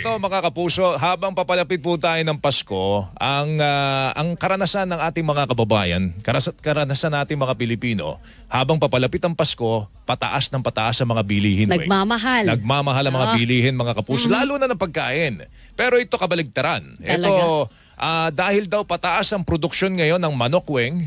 ito mga kapuso, habang papalapit po tayo ng Pasko, ang karanasan ng ating mga kababayan, karanasan nating mga Pilipino, habang papalapit ang Pasko, pataas ng pataas ang mga bilihin. Nagmamahal. Nagmamahal ang mga bilihin mga kapuso, lalo na ng pagkain. Pero ito kabaligtaran. Ito, dahil daw pataas ang produksyon ngayon ng manok, Weng,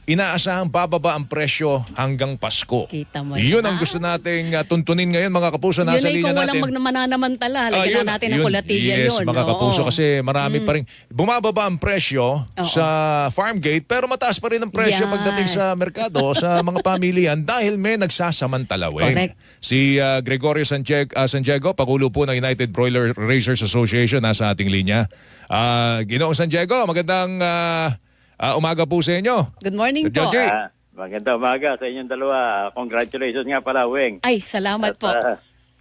inaasahang bababa ang presyo hanggang Pasko. Kita mo Yun ang gusto nating tuntunin ngayon mga kapuso. Nasa linya natin. Yun ay kung walang mananamantala. Lagyan na natin ang kulatilla yun. Yes, mga kapuso, kasi marami pa rin. Bumababa ang presyo sa farm gate, pero mataas pa rin ang presyo pagdating sa merkado, sa mga pamilyan, dahil may nagsasamantala. Correct. Si Gregorio Santiago, Pagulo po ng United Broiler Raisers Association, nasa ating linya. Ginoong Santiago, magandang umaga po sa inyo. Good morning po. Magandang umaga sa inyong dalawa. Congratulations nga pala, Weng. Ay, salamat po.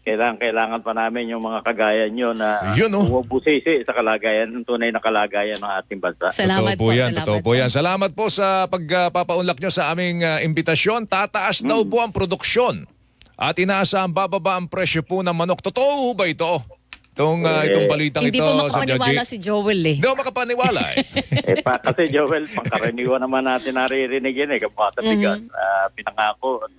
Kailangan pa namin yung mga kagaya nyo na umubusisi sa kalagayan, ng tunay na kalagayan ng ating bansa. Salamat po. Totoo po yan. Salamat po sa pagpapaunlak nyo sa aming imbitasyon. Tataas daw po ang produksyon at inaasahang bababa ang presyo po ng manok. Totoo ba ito? Itong balitang hindi ito, po makapaniwala si Joel eh. Hindi ako makapaniwala eh. Kasi Joel, pangkaraniwan naman natin naririnig yan eh. Kapag sa bigas, pinangako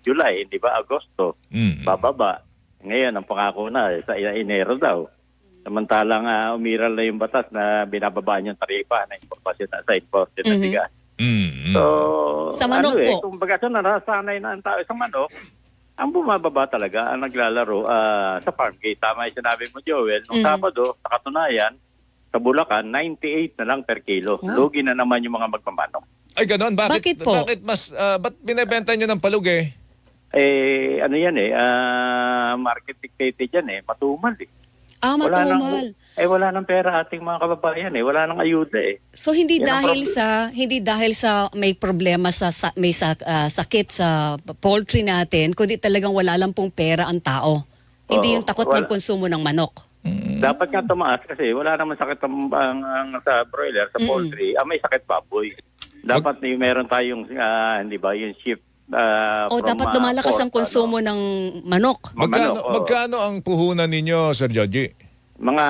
July, hindi ba, Agosto, bababa. Ngayon, ang pangako na sa Enero daw. Samantalang umiral na yung batas na binababaan yung tarifa na importasyon sa imported na bigas. So, sa manok po. Kung baga narasanay na ang tao sa manok, ang bumababa talaga, ang naglalaro sa farm gate. Tama yung sinabi mo, Joel. Nung Sabado, sa katunayan, sa Bulacan, 98 na lang per kilo. Lugi na naman yung mga magmamanok. Ay, ganon. Bakit po? Ba't binibenta nyo ng palug eh? Ano yan market dictated yan matumal eh. Matumal. Wala nang pera ating mga kababayan Wala nang ayuda eh. So hindi dahil sa may problema may sakit sa poultry natin, kundi talagang wala lang pong pera ang tao. Hindi yung takot magkonsumo ng manok. Dapat nga tumaas kasi wala naman sakit sa broiler, sa poultry. May sakit baboy. Dapat meron tayong hindi ba yung shift dapat lumalakas ang konsumo ng manok. Magkano ang puhunan ninyo, Sir Joji? Mga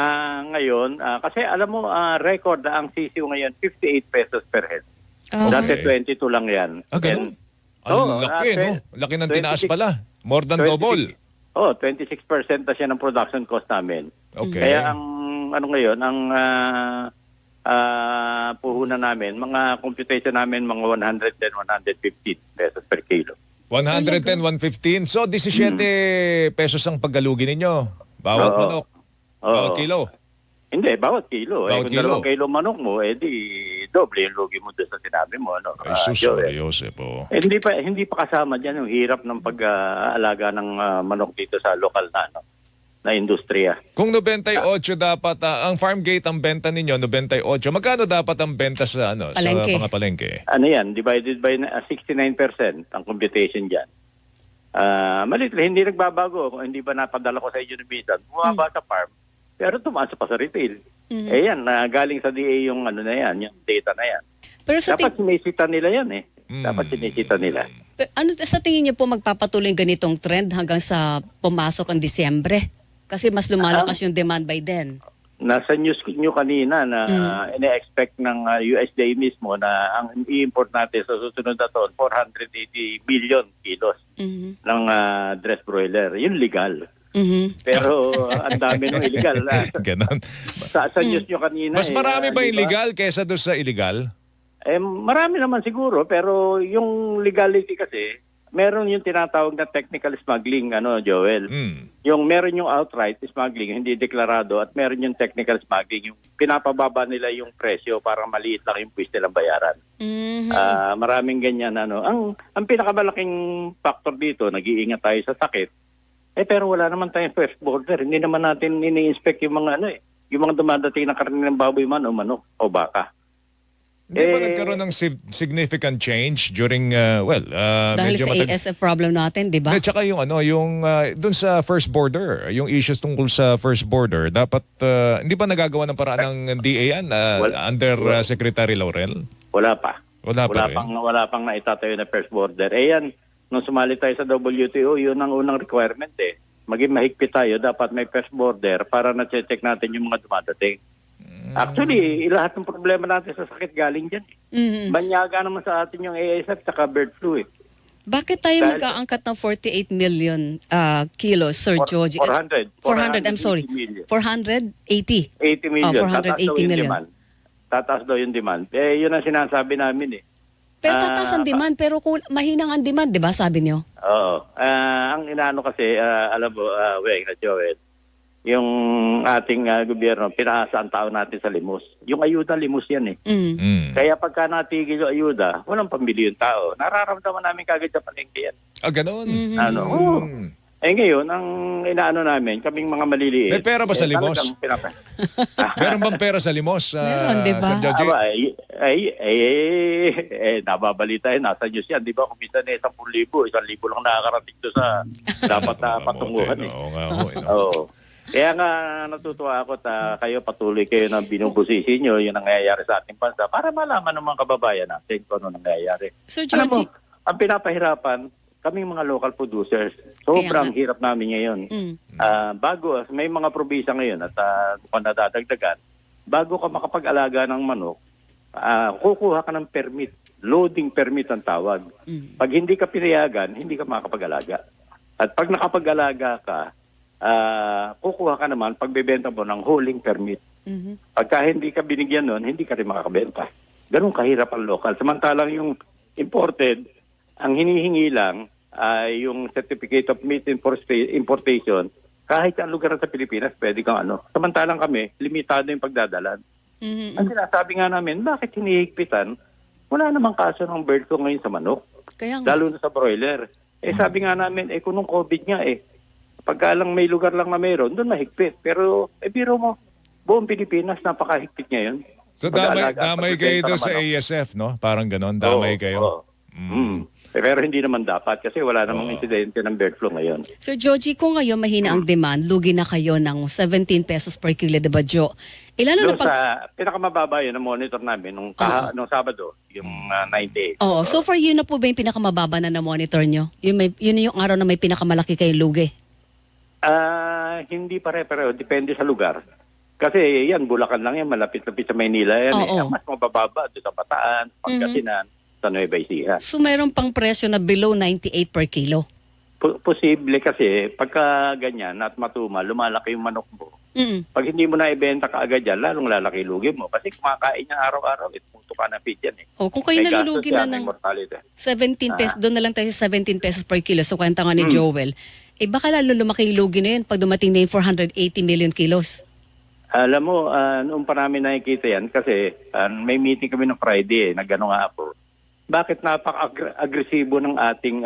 ngayon, kasi alam mo, record ang sisiw ngayon, 58 pesos per head. Dati 22 lang yan. Ganun? Ang laki, no? Laki ng tinaas pala. More than double. 26% na siya ng production cost namin. Okay. Kaya ngayon, ang puhunan namin, mga computation namin, mga 110, 115 pesos per kilo. 110, 115. So, 17 pesos ang paggalugi ninyo. Bawat manok. Bawat kilo. Hindi, bawat kilo. Bawat kung 2 kilo manok mo, di doble yung lugi mo doon sa sinabi mo. Ay, seryoso po. Hindi pa kasama dyan yung hirap ng pag-aalaga ng manok dito sa lokal na industriya. Kung 98 dapat, ang farm gate ang benta ninyo, 98. Magkano dapat ang benta sa palengke? Sa mga palengke? Yan, divided by 69% ang computation dyan. Malit, hindi nagbabago. Kung hindi ba napadala ko sa inyo ng bisan, bumaba sa farm, pero tumaas pa sa retail. Yan, galing sa DA yung yung data na yan. Pero dapat sinisita nila yan Dapat sinisita nila. Ano sa tingin niyo po magpapatuloy ganitong trend hanggang sa pumasok ang Disyembre? Kasi mas lumalakas yung demand by then. Nasa news nyo kanina na ina-expect ng USDA mismo na ang i-import natin sa susunod na taon, 480 billion kilos ng dress broiler. Yun legal. Pero ang dami ng illegal. Ganon. Sa news nyo kanina. Mas marami ba yung legal kaysa doon sa illegal? Marami naman siguro, pero yung legality kasi, meron yung tinatawag na technical smuggling, Joel. Yung meron yung outright smuggling, hindi deklarado, at meron yung technical smuggling, yung pinapababa nila yung presyo para maliit lang yung pwis nilang bayaran. Maraming ganyan. Ang pinakamalaking factor dito, nag-iingat tayo sa sakit, pero wala naman tayong first border. Hindi naman natin ini-inspect yung mga yung mga dumadating na karne ng baboy man o manok o baka. Hindi ba nagkaroon ng significant change during, dahil medyo sa ASF problem natin, di ba? Tsaka yung dun sa first border, yung issues tungkol sa first border, dapat, hindi ba nagagawa ng paraan ng DA yan under Secretary Laurel? Wala pa. Wala pang naitatayo na first border. Yan, nung sumali tayo sa WTO, yun ang unang requirement maging mahigpit tayo, dapat may first border para na-check natin yung mga dumadating. Actually, lahat ng problema natin sa sakit galing dyan. Banyaga naman sa atin yung ASF at bird flu eh. Bakit tayo mag-aangkat ng 48 million kilos, Sir George? 400. I'm sorry. Million. 480. 80 million. 480 million. Tataas daw yung demand. Yun ang sinasabi namin eh. Pero tataas ang demand, pero mahinang ang demand, di ba, sabi niyo? Oo. Ang inaano kasi, alam mo, Weng at Joel, yung ating gobyerno, pinahasa ang tao natin sa limos. Yung ayuda, limos yan eh. Kaya pagka natigil yung ayuda, walang pambili yung tao. Nararamdaman namin kagad sa palengke yan. Ganoon? Ngayon, ang inaano namin, kaming mga maliliit. May pera ba sa limos? Meron bang pera sa limos? Meron, di ba? Sir George? Nababalita nasa news yan. Di ba, kung minsan 10,000, 1,000 lang nakakarating doon sa dapat na patunguhan eh. Oo nga ho. Oo. Kaya nga natutuwa ako at kayo patuloy kayo ng binubusisi nyo yung nangyayari sa ating bansa para malaman ng mga kababayan natin kung ano nangyayari. Sir Georgie, ang pinapahirapan, kaming mga local producers, sobrang hirap namin ngayon. Bago, may mga probisa ngayon at kung nadadagdagan, bago ka makapag-alaga ng manok, kukuha ka ng permit, loading permit ang tawag. Pag hindi ka pinayagan, hindi ka makapag-alaga. At pag nakapag-alaga ka, kukuha ka naman pagbebenta mo ng hauling permit. Pagka hindi ka binigyan nun, hindi ka rin makakabenta. Ganun kahirap ang local. Samantalang yung imported, ang hinihingi lang ay yung Certificate of Meat Importation. Kahit ang lugar sa Pilipinas, pwede kang ano. Samantalang kami, limitado yung pagdadalan. Ang sinasabi nga namin, bakit hinihigpitan? Wala namang kaso ng bird flu ngayon sa manok. Lalo na sa broiler. Sabi nga namin, kung nung COVID nga pagka lang may lugar lang na mayroon, doon mahigpit. Pero, biro mo, buong Pilipinas, napakahigpit ngayon. So, damay kayo doon sa ASF, no? Parang ganon, damay kayo. Pero hindi naman dapat kasi wala namang insidente ng bird flu ngayon. Sir Georgie, kung ngayon mahina ang demand, lugi na kayo ng 17 pesos per kilo, diba, Jo? Doon sa pinakamababa yun, ang monitor namin nung Sabado, yung 98. Oo. So far, yun na po ba yung pinakamababa na monitor nyo? Yun yung araw na may pinakamalaki kayong lugi? Hindi pare-pareho. Depende sa lugar. Kasi yan, Bulacan lang yan, malapit-lapit sa Maynila yan. Ang mas mabababa doon sa Bataan, Pangasinan, sa Nueva Ecija. So mayroon pang presyo na below 98 per kilo? Posible kasi pagka ganyan at matuma, lumalaki yung manok mo. Pag hindi mo na ibenta kaagad yan, lalong lalaki lugi mo. Kasi kumakain niya araw-araw, puto ka na feed yan eh. Kung kayo nalulugi na ng 17 pesos, doon na lang tayo sa 17 pesos per kilo. So kwenta nga ni Joel, baka lalo lumaki yung lugi na yun pag dumating na yung 480 million kilos. Alam mo, noong pa namin nakikita yan kasi may meeting kami ng Friday nagano nga po. Bakit napaka-agresibo ng ating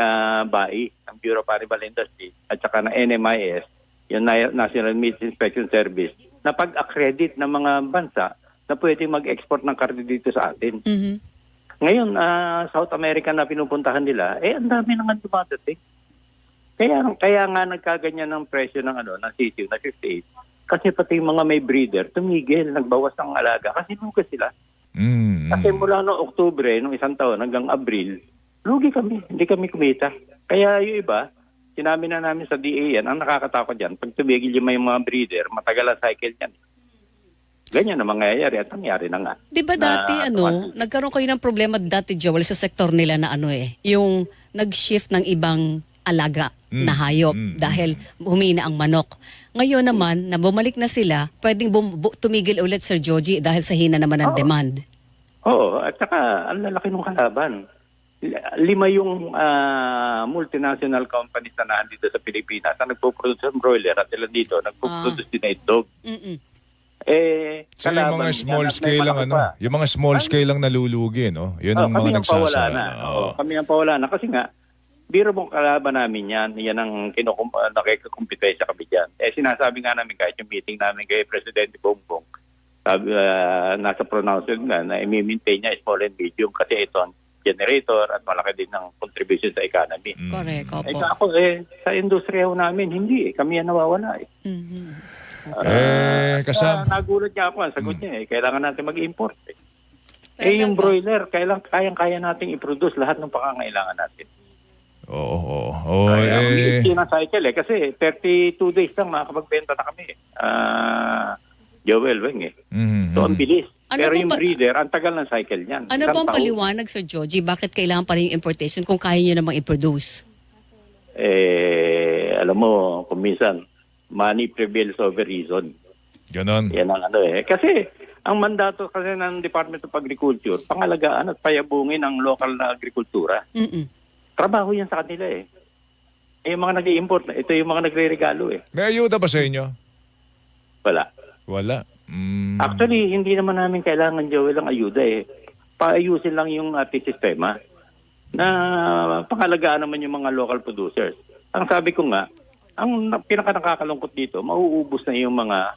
BAI, ng Bureau of Animal Industry, at saka ng NMIS, yung National Meat Inspection Service, na pag-accredit ng mga bansa na pwedeng mag-export ng karne dito sa atin. Ngayon, South America na pinupuntahan nila, ang dami nang dumadating. Kaya nga nagkaganyan ng presyo ng ng sisiw na 58. Kasi pati yung mga may breeder, tumigil, nagbawas ng alaga kasi lugas sila. Kasi mula noong Oktubre, nung isang taon hanggang Abril, lugi kami, hindi kami kumita. Kaya yung iba, sinabi na namin sa DA yan, ang nakakatakot yan, pag tumigil yung may mga breeder, matagal ang cycle yan. Ganyan na mangyayari at nangyari na nga. Di ba dati nagkaroon kayo ng problema dati, Joel, sa sektor nila na yung nag-shift ng ibang alaga na hayop dahil humina ang manok. Ngayon naman, na bumalik na sila, pwedeng tumigil ulit, Sir Georgie, dahil sa hina naman ng demand. Oo, at saka ang lalaki ng kalaban. 5 yung multinational companies na nandito sa Pilipinas na nagpo-produce ng broiler at ilan dito, nagpo-produce din ng itlog. So yung mga small scale lang yung mga small scale lang nalulugi, no? Yun ang mga nagsasara. Kami ang pawala na kasi nga biro mong kalaban namin yan ang nakikakumpetensya kami dyan. Sinasabi nga namin kahit yung meeting namin kay Presidente Bongbong, nasa pronouncement na i-maintain niya small and medium kasi ito ang generator at malaki din ng contribution sa economy. Correct, opo. Ako sa industriya namin, hindi kami yan nawawala nagulat niya ako, ang sagot niya kailangan natin mag-import yung broiler, kayang-kaya natin i-produce lahat ng pangangailangan natin. Oo. Hindi na cycle kasi 32 days lang makakapagbenta na kami. Joel Weng So ang bilis. Pero yung breeder, ang tagal ng cycle niyan. Ano bang paliwanag, Sir Joji? Bakit kailangan pa rin yung importation kung kaya nyo namang i-produce? Alam mo, kung minsan, money prevails over reason. Ganon. Yan ang Kasi, ang mandato kasi ng Department of Agriculture, pangalagaan at payabungin ang local na agrikultura. Trabaho yan sa kanila yung mga nag-i-import, ito yung mga nagre-regalo May ayuda ba sa inyo? Wala. Actually, hindi naman namin kailangan, Joel, ang ayuda Paayusin lang yung ating sistema na pangalagaan naman yung mga local producers. Ang sabi ko nga, ang pinaka-nakakalungkot dito, mauubos na yung mga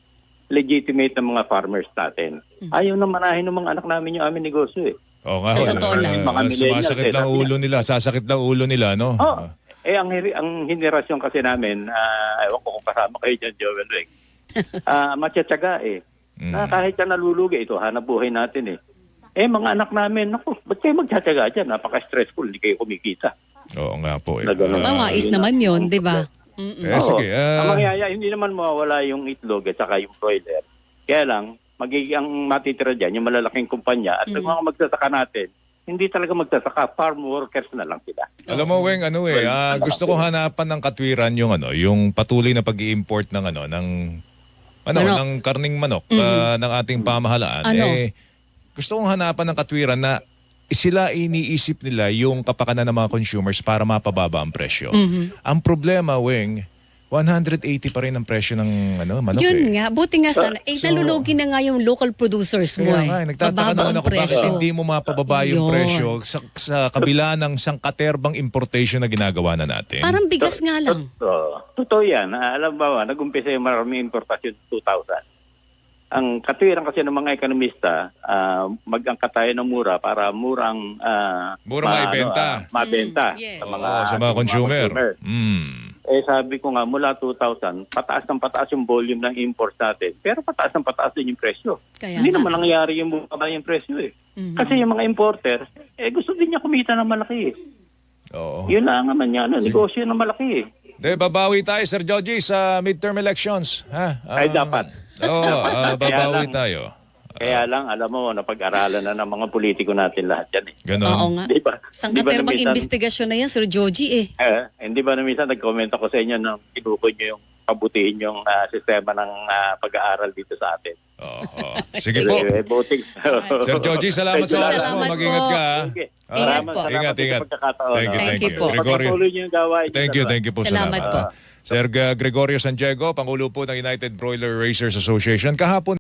legitimate na mga farmers natin. Ayaw na manahin ng mga anak namin yung aming negosyo Oo nga. Sa totoo lang. Sumasakit lang ulo nila. Sasakit lang ulo nila, no? Ang henerasyon kasi namin, ewan ko kung kasama kayo dyan, Joel Weng, matsatsaga na kahit yan nalulugi, ito hanap buhay natin mga anak namin, naku, ba't kayo magtsatsaga dyan? Napaka-stressful, hindi kayo kumikita. Oo nga po. Mawais naman yun, di ba? Sige. Ang mangyayari, hindi naman mawawala yung itlog at saka yung broiler. Kaya lang, magiging matitira dyan yung malalaking kumpanya at mga magsasaka natin, hindi talaga magsasaka, farm workers na lang sila. Alam mo, Weng, gusto kong hanapan ng katwiran yung patuloy na pag-i-import ng ng karning manok ng ating pamahalaan. Gusto kong hanapan ng katwiran na sila iniisip nila yung kapakanan ng mga consumers para mapababa ang presyo. Ang problema, Weng, 180 pa rin ang presyo ng manok. Yun nga, buti nga sana. Nalulugi na nga yung local producers mo. Kaya nagtataka naman ako bakit hindi mo mapababa yung presyo sa kabila ng sangkaterbang importation na ginagawa na natin. Parang bigas nga lang. Totoo yan. Alam ba, nag-umpisa yung maraming importasyon 2000. Ang katwiran kasi ng mga ekonomista, mag-angkat tayo ng mura para murang mabenta sa mga consumer. Sabi ko nga, mula 2000, pataas ng pataas yung volume ng imports natin. Pero pataas ng pataas din yung presyo. Hindi naman nangyari yung bumaba yung presyo Kasi yung mga importers, gusto din niya kumita ng malaki Yun lang naman niya, negosyo ng malaki babawi tayo, Sir Joji, sa midterm elections. Ay, dapat. Babawi tayo. Kaya lang, alam mo, napag-aralan na ng mga politiko natin lahat yan Ganon. Oo nga. Diba? Sangkaterbang investigasyon na yan, Sir Joji Hindi ba na minsan nag-comment ako sa inyo na kinuko nyo yung pabutihin yung sistema ng pag-aaral dito sa atin. Sige po. Sir Joji, salamat sa oras mo. Mag-ingat ka. Ingat po. Ingat. Thank you po. Thank you po. Salamat po. Sir Gregorio San Diego, Pangulo po ng United Broiler Raisers Association. Kahapon